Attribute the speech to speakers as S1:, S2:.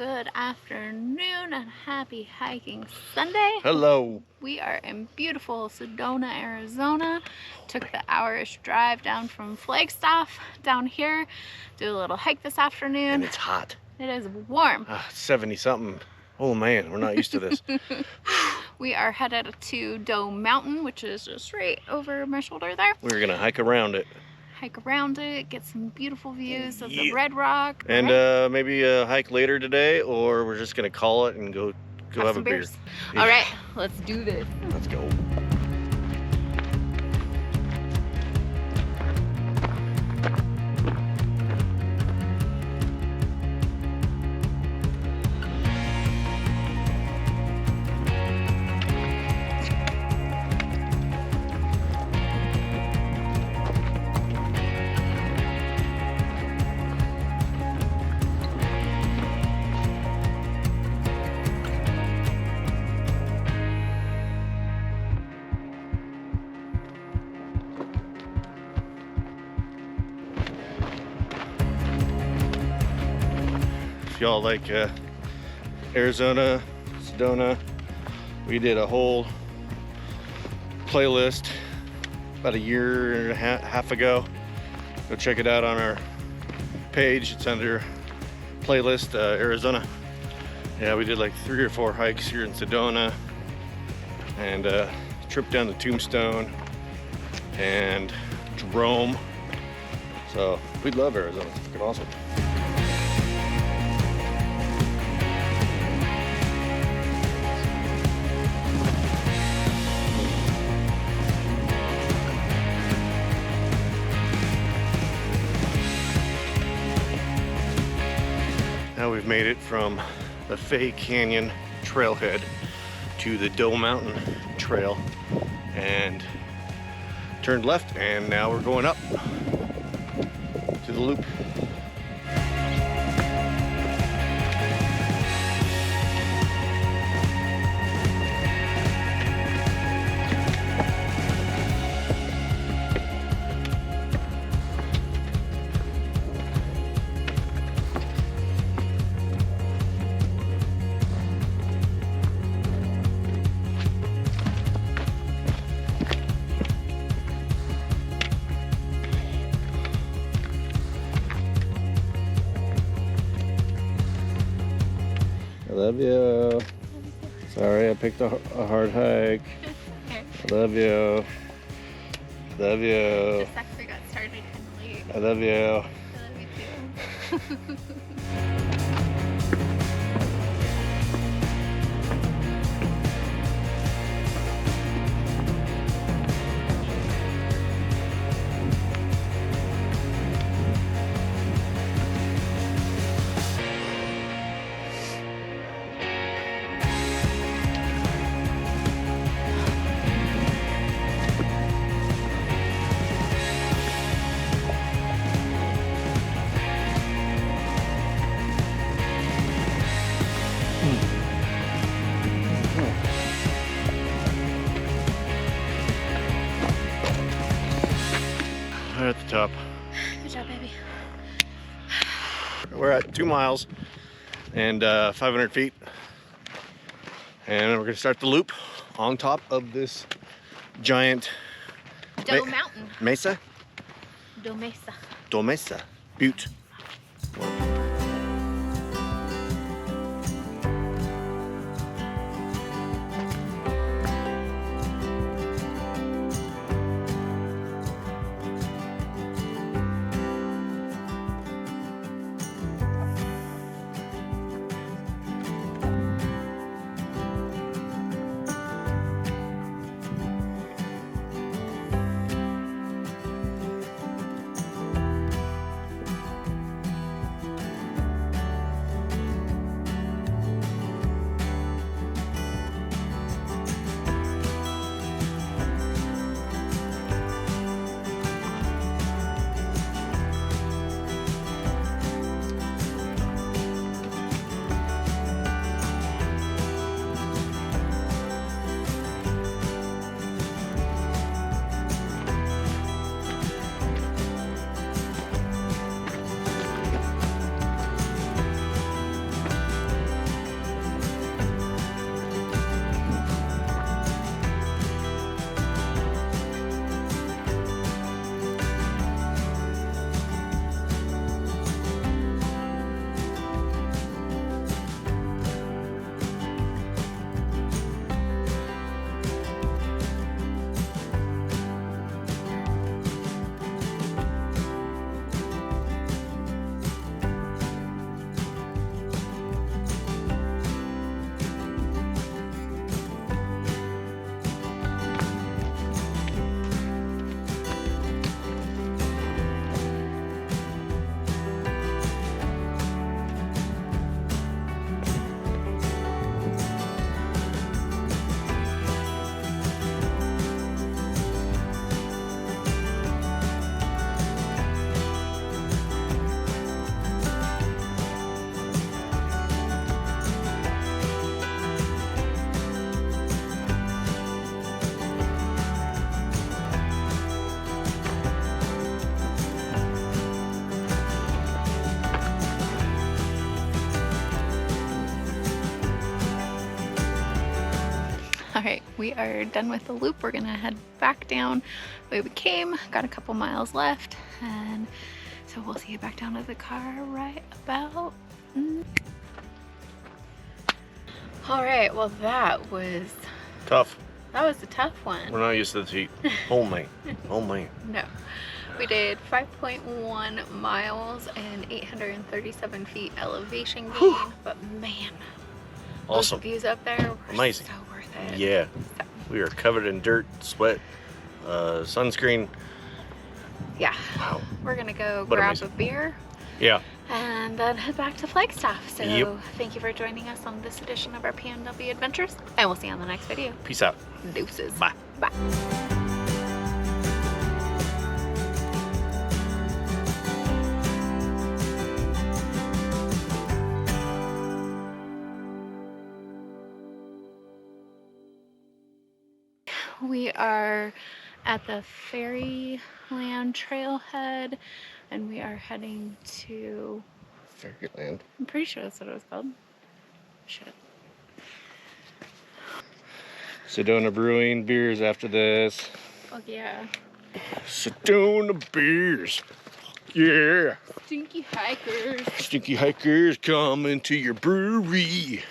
S1: Good afternoon and happy hiking Sunday.
S2: Hello.
S1: We are in beautiful Sedona, Arizona. Took the hour-ish drive down from Flagstaff down here. Do a little hike this afternoon.
S2: And it's hot.
S1: It is warm.
S2: 70 something. Oh man, we're not used to this.
S1: We are headed to Doe Mountain, which is just right over my shoulder there.
S2: We're gonna hike around it.
S1: Hike around it, get some beautiful views of the Red Rock.
S2: And maybe a hike later today, or we're just gonna call it and go have a beer.
S1: All right, let's do this.
S2: Let's go. Y'all like Arizona, Sedona, we did a whole playlist about a year and a half ago. Go check it out on our page. It's under playlist Arizona. Yeah, we did like 3 or 4 hikes here in Sedona, and trip down to Tombstone and Jerome. So we love Arizona. It's freaking awesome. Now we've made it from the Fay Canyon Trailhead to the Doe Mountain Trail and turned left, and now we're going up to the loop. I love you. Sorry, I picked a hard hike.
S1: Okay.
S2: I love you. Love you.
S1: This actually got started kind of late.
S2: I love you.
S1: I love you too.
S2: We're at the top.
S1: Good job, baby.
S2: We're at 2 miles and 500 feet. And we're gonna start the loop on top of this giant
S1: Doe Mountain.
S2: mesa?
S1: Doe Mesa.
S2: Doe Mesa. Butte.
S1: we are done with the loop. We're gonna head back down the way we came. Got a couple miles left, and so we'll see you back down to the car right about. All right, well that was
S2: Tough.
S1: a tough one.
S2: We're not used to the heat. Oh man. Oh man.
S1: No. We did 5.1 miles and 837 feet elevation gain. Whew. But man,
S2: awesome.
S1: those views up there were
S2: amazing.
S1: So worth it.
S2: Yeah.
S1: So.
S2: We are covered in dirt, sweat, sunscreen.
S1: Yeah.
S2: Wow.
S1: We're gonna go
S2: but
S1: grab
S2: amazing.
S1: a beer.
S2: Yeah.
S1: And then head back to Flagstaff. So
S2: yep.
S1: Thank you for joining us on this edition of our PNW Adventures. And we'll see you on the next video.
S2: Peace out.
S1: Deuces.
S2: Bye.
S1: Bye. We are at the Fairyland Trailhead, and we are heading to
S2: Fairyland.
S1: I'm pretty sure that's what it was called. Shit.
S2: Sedona Brewing beers after this.
S1: Oh yeah.
S2: Sedona beers. Yeah.
S1: Stinky hikers.
S2: Stinky hikers coming to your brewery.